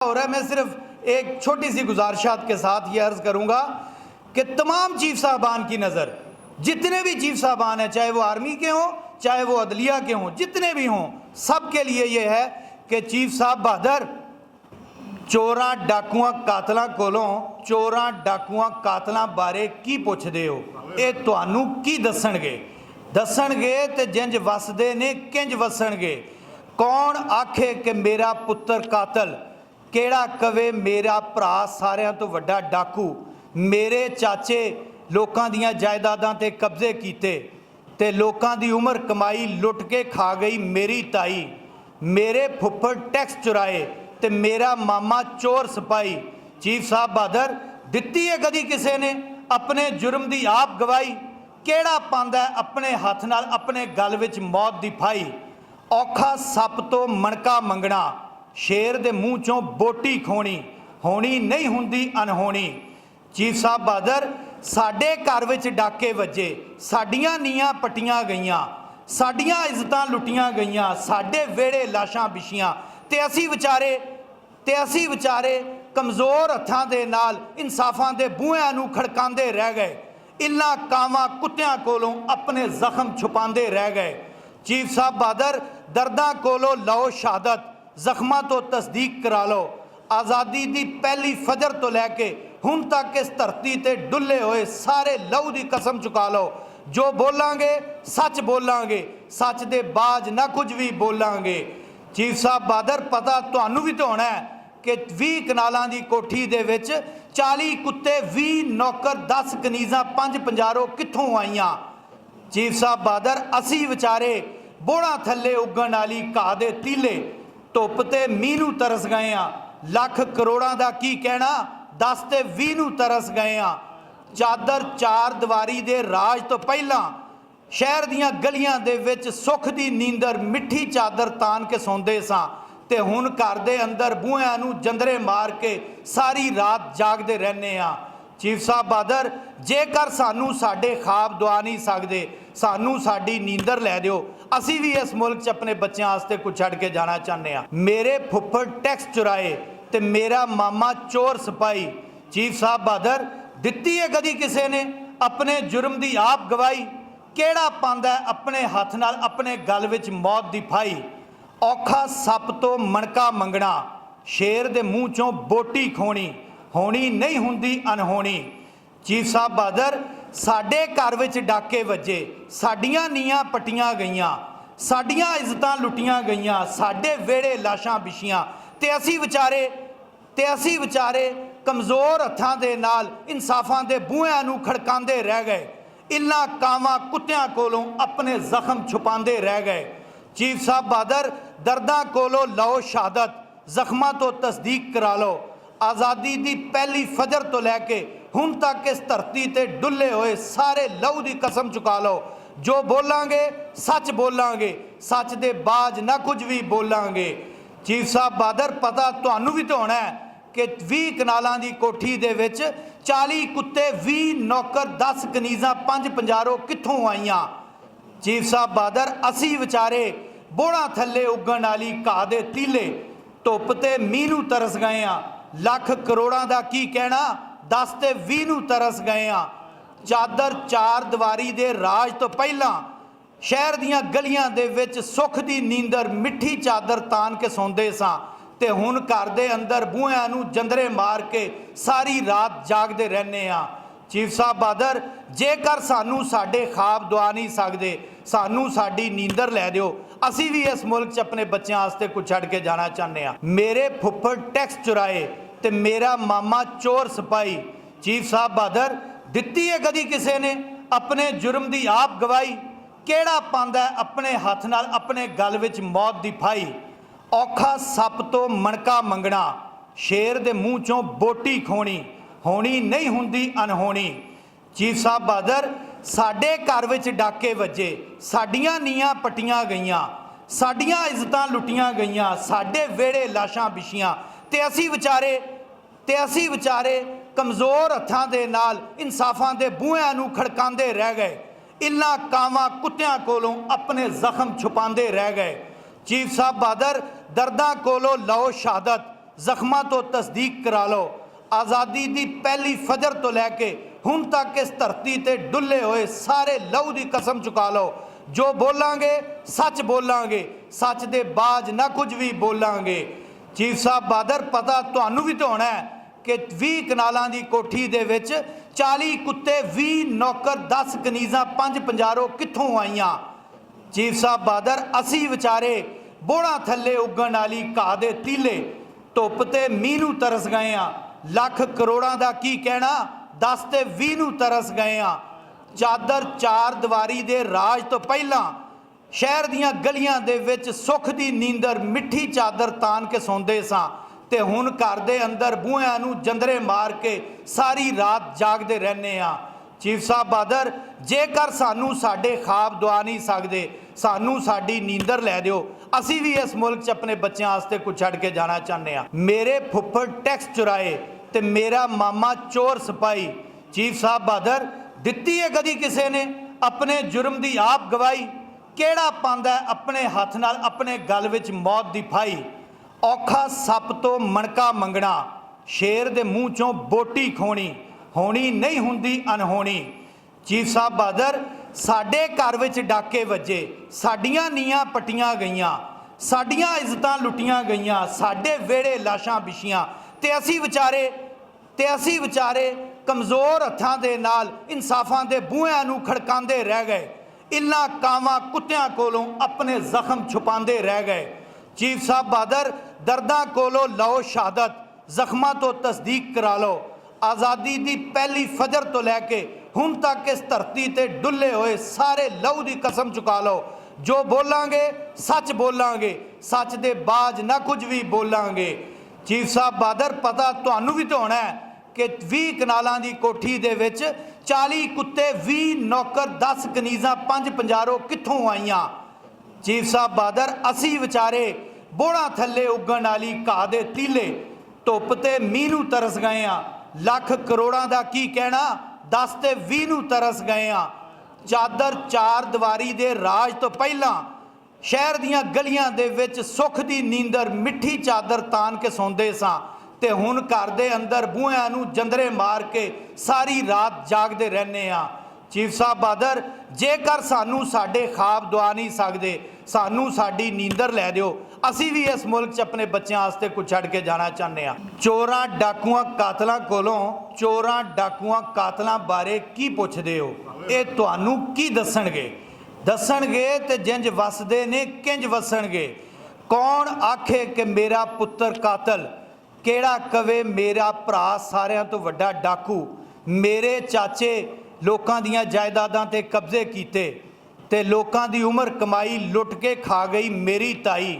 हो रहा है। मैं सिर्फ एक छोटी सी गुजारिशात के साथ ये अर्ज़ करूँगा कि तमाम चीफ साहबान की नज़र, जितने भी चीफ साहबान हैं, चाहे वो आर्मी के हों, चाहे वो अदलिया के हों, जितने भी हों, सब के लिए ये है कि चीफ साहब बहादुर चोरां डाकुआं कातलां कोलों चोरां डाकुआं कातलां बारे की पुछदे हो, ये तुहानू की दसणगे ते जिंज वसदे ने किंज वसणगे। कौन आखे कि मेरा पुत्र कातल, केड़ा कवे मेरा भरा सारियां तो वड्डा डाकू, मेरे चाचे लोकां दियां जायदादां ते कब्जे कीते ते लोकां दी उमर कमाई लुट के खा गई मेरी ताई, मेरे फुफ्फड़ टैक्स चुराए ते मेरा मामा चोर सिपाही। चीफ साहब बहादुर दित्ती है कदी किसी ने अपने जुर्म दी आप गवाही, केड़ा पांदा अपने हथ नाल अपने गल विच मौत दी फाई। औखा सप तो मणका मंगना, शेर दे मूँह चों बोटी खोनी, होनी नहीं हुंदी अनहोनी। चीफ साहब बहादुर साडे घर विच डाके वजे, साडियां नीयां पट्टियां गईयां, साडियां इज्जतां लुटियां गईयां, साडे वेड़े लाशां बिछियां ते असी विचारे कमज़ोर हत्थां दे नाल इंसाफां दे बूहिआं नूं खड़कांदे रह गए, इन्हां कावां कुत्तियां कोलों अपने जख्म छुपांदे रह गए। चीफ साहब बहादुर दर्दां कोलों लो शहादत, जख्मां तो तस्दीक करा लो, आज़ादी दी पहली फजर तो लैके हुण तक इस धरती ते डुले हुए सारे लहू दी कसम चुका लो। जो बोलांगे सच बोलांगे, सच दे बाज ना कुछ भी बोलांगे। चीफ साहब बहादुर पता तुहानू भी तो होना है कि 20 कनालां दी कोठी दे विच 40 कुत्ते, 20 नौकर, 10 कनीज़ां, 5 पंजारो कित्थों आईयां। चीफ साहब बहादुर असी विचारे बोड़ा थल्ले उगण वाली घाह दे तीले, धुप ते मींह नूं तरस गए हाँ, लख करोड़ां दा की कहना, 10 ते 20 नूं तरस गए हाँ। चादर चार दीवारी दे राज तो पहलां शहर दियां गलियां दे विच सुख दी नींदर मिठी चादर तान के सौंदे सां ते हुण घर दे अंदर बूहिआं नूं जंदरे मार के सारी रात जागदे रहने आ। चीफ साहब बहादुर जेकर सानू साडे ख्वाब दुआ नहीं सकदे, सानू साडी नींदर लै दिओ, असी भी इस मुल्क च अपने बच्चों वास्ते कुछ छड़ के जाना चाहते हैं। मेरे फुफ्फड़ टैक्स चुराए ते मेरा मामा चोर सिपाही। चीफ साहब बहादुर दित्ती है कदी किसी ने अपने जुर्म दी आप गवाही, केड़ा पांदा अपने हथ नाल अपने गल विच मौत दी फाई। औखा सप तो मणका मंगना, शेर दे मूँह चों बोटी खोनी, होनी नहीं हुंदी अनहोनी। चीफ साहब बहादुर साडे घर विच डाके वजे, साडियां नीयां पट्टियां गईयां, साडियां इज्जतां लुटियां गईयां, साडे वेड़े लाशां बिछियां ते असी विचारे कमज़ोर हत्थां दे नाल इंसाफां दे बूहिआं नूं खड़कांदे रह गए, इन्हां कावां कुत्तियां कोलों अपने जख्म छुपांदे रह गए। चीफ साहब बहादुर दर्दां कोलों लो शहादत, जख्मां तो तस्दीक करा लो, आज़ादी दी पहली फजर तो लैके हुण तक इस धरती ते डुले हुए सारे लहू दी कसम चुका लो। जो बोलांगे सच बोलांगे, सच दे बाज ना कुछ भी बोलांगे। चीफ साहब बहादुर पता तुहानू भी तो होना है कि 20 कनालां दी कोठी दे विच 40 कुत्ते, 20 नौकर, 10 कनीज़ां, 5 पंजारो कित्थों आईयां। चीफ साहब बहादुर असी विचारे बोड़ा थल्ले उगण वाली घाह दे तीले, धुप ते मींह नूं तरस गए हाँ, लख करोड़ां दा की कहना, 10 ते 20 नूं तरस गए हाँ। चादर चार दीवारी दे राज तो पहलां शहर दियां गलियां दे विच सुख दी नींदर मिठी चादर तान के सौंदे सां ते हुण घर दे अंदर बूहिआं नूं जंदरे मार के सारी रात जागदे रहने आ। चीफ साहब बहादुर जेकर सानू साडे ख्वाब दुआ नहीं सकदे, सानू साडी नींदर लै दिओ, असी भी इस मुल्क च अपने बच्चों वास्ते कुछ छड़ के जाना चाहते हैं। मेरे फुफ्फड़ टैक्स चुराए ते मेरा मामा चोर सिपाही। चीफ साहब बहादुर दित्ती है कदी किसी ने अपने जुर्म दी आप गवाही, केड़ा पांदा अपने हथ नाल अपने गल विच मौत दी फाई। औखा सप तो मणका मंगना, शेर दे मूँह चों बोटी खोनी, होनी नहीं हुंदी अनहोनी। चीफ साहब बहादुर साडे घर विच डाके वजे, साडियां नीयां पट्टियां गईयां, साडियां इज्जतां लुटियां गईयां, साडे वेड़े लाशां बिछियां ते असी विचारे कमज़ोर हत्थां दे नाल इंसाफां दे बूहिआं नूं खड़कांदे रह गए, इन्हां कावां कुत्तियां कोलों अपने जख्म छुपांदे रह गए। चीफ साहब बहादुर दर्दां कोलों लो शहादत, ਜ਼ਖਮਾਂ ਤੋਂ ਤਸਦੀਕ ਕਰਾ ਲਓ। ਆਜ਼ਾਦੀ ਦੀ ਪਹਿਲੀ ਫਜਰ ਤੋਂ ਲੈ ਕੇ ਹੁਣ ਤੱਕ ਇਸ ਧਰਤੀ ਤੇ ਡੁੱਲੇ ਹੋਏ ਸਾਰੇ ਲਹੂ ਦੀ ਕਸਮ ਚੁਕਾ ਲਓ। ਜੋ ਬੋਲਾਂਗੇ ਸੱਚ ਬੋਲਾਂਗੇ, ਸੱਚ ਦੇ ਬਾਜ ਨਾ ਕੁਝ ਵੀ ਬੋਲਾਂਗੇ। ਚੀਫ ਸਾਹਿਬ ਬਾਦਰ, ਪਤਾ ਤੁਹਾਨੂੰ ਵੀ ਤਾਂ ਹੋਣਾ ਹੈ ਕਿ 20 ਕਨਾਲਾਂ ਦੀ ਕੋਠੀ ਦੇ ਵਿੱਚ 40 ਕੁੱਤੇ, 20 ਨੌਕਰ, 10 ਕਨੀਜ਼ਾਂ, 5 ਪੰਜਾਰੋ ਕਿੱਥੋਂ ਆਈਆਂ। ਚੀਫ ਸਾਹਿਬ ਬਾਦਰ, ਅਸੀਂ ਵਿਚਾਰੇ ਬੋੜਾਂ ਥੱਲੇ ਉੱਗਣ ਵਾਲੀ ਘਾਹ ਦੇ ਤੀਲੇ ਧੁੱਪ ਤੇ ਮੀਂਹ ਨੂੰ ਤਰਸ ਗਏ ਆ। ਲੱਖ ਕਰੋੜਾਂ ਦਾ ਕੀ ਕਹਿਣਾ, 10 ਤੇ 20 ਨੂੰ ਤਰਸ ਗਏ ਆ। ਚਾਦਰ ਚਾਰ ਦੀਵਾਰੀ ਦੇ ਰਾਜ ਤੋਂ ਪਹਿਲਾਂ ਸ਼ਹਿਰ ਦੀਆਂ ਗਲੀਆਂ ਦੇ ਵਿੱਚ ਸੁੱਖ ਦੀ ਨੀਂਦਰ ਮਿੱਠੀ ਚਾਦਰ ਤਾਨ ਕੇ ਸੌਂਦੇ ਸਾਂ, ਤੇ ਹੁਣ ਘਰ ਦੇ ਅੰਦਰ ਬੂਹਿਆਂ ਨੂੰ ਜੰਦਰੇ ਮਾਰ ਕੇ ਸਾਰੀ ਰਾਤ ਜਾਗਦੇ ਰਹਿੰਦੇ ਆ। ਚੀਫ ਸਾਹਿਬ ਬਾਦਰ, ਜੇਕਰ ਸਾਨੂੰ ਸਾਡੇ ਖਾਬ ਦਵਾ ਨਹੀਂ ਸਕਦੇ, ਸਾਨੂੰ ਸਾਡੀ ਨੀਂਦਰ ਲੈ ਦਿਓ। ਅਸੀਂ ਵੀ ਇਸ ਮੁਲਕ 'ਚ ਆਪਣੇ ਬੱਚਿਆਂ ਵਾਸਤੇ ਕੁਝ ਛੱਡ ਕੇ ਜਾਣਾ ਚਾਹੁੰਦੇ ਆ। ਮੇਰੇ ਫੁੱਫੜ ਟੈਕਸ ਚੁਰਾਏ ਤੇ ਮੇਰਾ ਮਾਮਾ ਚੋਰ ਸਿਪਾਹੀ। ਚੀਫ ਸਾਹਿਬ ਬਾਦਰ, ਦਿੱਤੀ ਹੈ ਕਦੀ ਕਿਸੇ ਨੇ ਆਪਣੇ ਜੁਰਮ ਦੀ ਆਪ ਗਵਾਹੀ? ਕਿਹੜਾ ਪਾਉਂਦਾ ਆਪਣੇ ਹੱਥ ਨਾਲ ਆਪਣੇ ਗਲ ਵਿੱਚ ਮੌਤ ਦੀ ਫਾਈ? ਔਖਾ ਸੱਪ ਤੋਂ ਮਣਕਾ ਮੰਗਣਾ, ਸ਼ੇਰ ਦੇ ਮੂੰਹ 'ਚੋਂ ਬੋਟੀ ਖੋਣੀ, ਹੋਣੀ ਨਹੀਂ ਹੁੰਦੀ ਅਨਹੋਣੀ। ਚੀਫ ਸਾਹਿਬ ਬਾਦਰ, ਸਾਡੇ ਘਰ ਵਿੱਚ ਡਾਕੇ ਵੱਜੇ, ਸਾਡੀਆਂ ਨੀਆਂ ਪੱਟੀਆਂ ਗਈਆਂ, ਸਾਡੀਆਂ ਇੱਜ਼ਤਾਂ ਲੁੱਟੀਆਂ ਗਈਆਂ, ਸਾਡੇ ਵਿਹੜੇ ਲਾਸ਼ਾਂ ਵਿਛੀਆਂ, ਤੇ ਅਸੀਂ ਵਿਚਾਰੇ ਕਮਜ਼ੋਰ ਹੱਥਾਂ ਦੇ ਨਾਲ ਇਨਸਾਫਾਂ ਦੇ ਬੂਹਿਆਂ ਨੂੰ ਖੜਕਾਉਂਦੇ ਰਹਿ ਗਏ। ਇਨ੍ਹਾਂ ਕਾਵਾਂ ਕੁੱਤਿਆਂ ਕੋਲੋਂ ਆਪਣੇ ਜ਼ਖਮ ਛੁਪਾਉਂਦੇ ਰਹਿ ਗਏ। ਚੀਫ ਸਾਹਿਬ ਬਾਦਰ, ਦਰਦਾਂ ਕੋਲੋਂ ਲਓ ਸ਼ਹਾਦਤ, ਜ਼ਖਮਾਂ ਤੋਂ ਤਸਦੀਕ ਕਰਾ ਲਓ। ਆਜ਼ਾਦੀ ਦੀ ਪਹਿਲੀ ਫਜਰ ਤੋਂ ਲੈ ਕੇ ਹੁਣ ਤੱਕ ਇਸ ਧਰਤੀ ਤੇ ਡੁੱਲੇ ਹੋਏ ਸਾਰੇ ਲਹੂ ਦੀ ਕਸਮ ਚੁਕਾ ਲਓ। ਜੋ ਬੋਲਾਂਗੇ ਸੱਚ ਬੋਲਾਂਗੇ, ਸੱਚ ਦੇ ਬਾਜ ਨਾ ਕੁਝ ਵੀ ਬੋਲਾਂਗੇ। ਚੀਫ ਸਾਹਿਬ ਬਾਦਰ, ਪਤਾ ਤੁਹਾਨੂੰ ਵੀ ਤਾਂ ਹੋਣਾ ਹੈ ਕਿ 20 ਕਨਾਲਾਂ ਦੀ ਕੋਠੀ ਦੇ ਵਿੱਚ 40 ਕੁੱਤੇ, 20 ਨੌਕਰ, 10 ਕਨੀਜ਼ਾਂ, 5 ਪੰਜਾਰੋ ਕਿੱਥੋਂ ਆਈਆਂ। ਚੀਫ ਸਾਹਿਬ ਬਾਦਰ, ਅਸੀਂ ਵਿਚਾਰੇ ਬੋੜਾਂ ਥੱਲੇ ਉੱਗਣ ਵਾਲੀ ਘਾਹ ਦੇ ਤੀਲੇ ਧੁੱਪ ਤੇ ਮੀਂਹ ਨੂੰ ਤਰਸ ਗਏ ਆ। ਲੱਖ ਕਰੋੜਾਂ ਦਾ ਕੀ ਕਹਿਣਾ, 10 ਤੇ 20 ਨੂੰ ਤਰਸ ਗਏ ਆ। ਚਾਦਰ ਚਾਰ ਦੀਵਾਰੀ ਦੇ ਰਾਜ ਤੋਂ ਪਹਿਲਾਂ ਸ਼ਹਿਰ ਦੀਆਂ ਗਲੀਆਂ ਦੇ ਵਿੱਚ ਸੁੱਖ ਦੀ ਨੀਂਦਰ ਮਿੱਠੀ ਚਾਦਰ ਤਾਨ ਕੇ ਸੌਂਦੇ ਸਾਂ, ਤੇ ਹੁਣ ਘਰ ਦੇ ਅੰਦਰ ਬੂਹਿਆਂ ਨੂੰ ਜੰਦਰੇ ਮਾਰ ਕੇ ਸਾਰੀ ਰਾਤ ਜਾਗਦੇ ਰਹਿੰਦੇ ਆ। ਚੀਫ ਸਾਹਿਬ ਬਾਦਰ, ਜੇਕਰ ਸਾਨੂੰ ਸਾਡੇ ਖਾਬ ਦਵਾ ਨਹੀਂ ਸਕਦੇ, ਸਾਨੂੰ ਸਾਡੀ ਨੀਂਦਰ ਲੈ ਦਿਓ। ਅਸੀਂ ਵੀ ਇਸ ਮੁਲਕ 'ਚ ਆਪਣੇ ਬੱਚਿਆਂ ਵਾਸਤੇ ਕੁਝ ਛੱਡ ਕੇ ਜਾਣਾ ਚਾਹੁੰਦੇ ਆ। ਚੋਰਾਂ ਡਾਕੂਆਂ ਕਾਤਲਾਂ ਕੋਲੋਂ ਚੋਰਾਂ ਡਾਕੂਆਂ ਕਾਤਲਾਂ ਬਾਰੇ ਕੀ ਪੁੱਛਦੇ ਹੋ? ਇਹ ਤੁਹਾਨੂੰ ਕੀ ਦੱਸਣਗੇ ਤੇ ਜਿੰਜ ਵਸਦੇ ਨੇ ਕਿੰਜ ਵਸਣਗੇ। ਕੌਣ ਆਖੇ ਕਿ ਮੇਰਾ ਪੁੱਤਰ ਕਾਤਲ, ਕਿਹੜਾ ਕਵੇ ਮੇਰਾ ਭਰਾ ਸਾਰਿਆਂ ਤੋਂ ਵੱਡਾ ਡਾਕੂ। ਮੇਰੇ ਚਾਚੇ ਲੋਕਾਂ ਦੀਆਂ ਜਾਇਦਾਦਾਂ ਤੇ ਕਬਜ਼ੇ ਕੀਤੇ, ਤੇ ਲੋਕਾਂ ਦੀ ਉਮਰ ਕਮਾਈ ਲੁੱਟ ਕੇ ਖਾ ਗਈ ਮੇਰੀ ਤਾਈ।